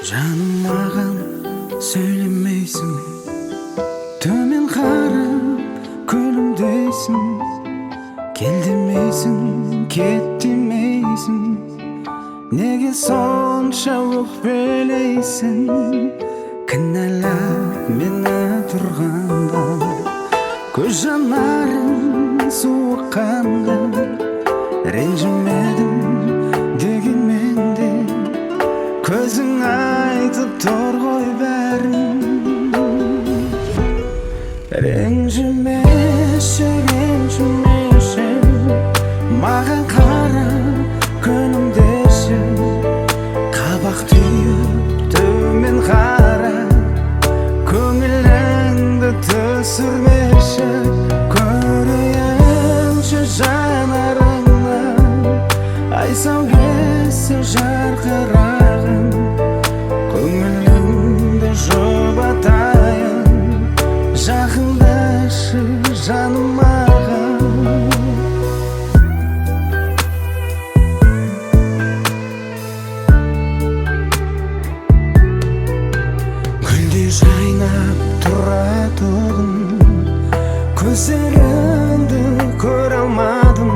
Жаным, маған сөйлемейсің, төмен қарап күлімдейсің, кел демейсің, кет демейсің, неге сонша өкпелейсің? Кінәлап мені тұрғанда, көз жанарың суыққанда, ренжімедім дегенмен де, көзің айтып тұр ғой бәрін. Ренжімеші, ренжімеші, маған қара күнімдеші, қабақ түйіп төмен қара, көңіліңді түсірмеші. Көрейінші жанарыңнан ай сәулесі жарқыраған, көңіліңді жұбатайын, жақындашы жаным маған. Гүлдей жайнап тұратұғын, көздеріңді көре алмадым,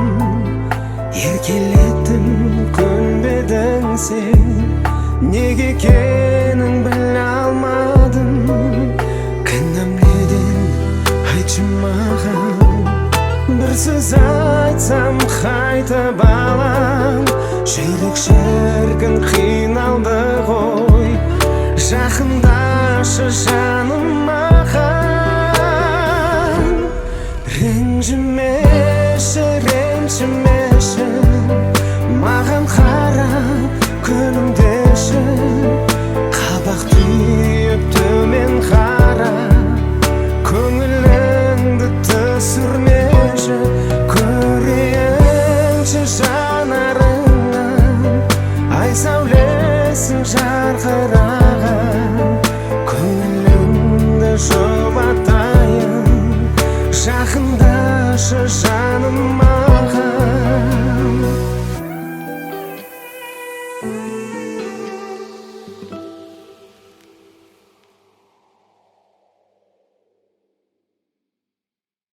еркелеттім көнбедің сен, неге екенін біле алмадым. Кінәм неден айтшы маған, бір сөз айтсам қайтып алам. Жүрек шіркін қиналды ғой, жақындашы жаным маған. Ренжімеші, ренжімеші, маған қара күнімдеші, қабақ түйіп төмен қара, көңіліңді түсірмеші. Көрейінші жанарыңнан ай сәулесін жарқыра,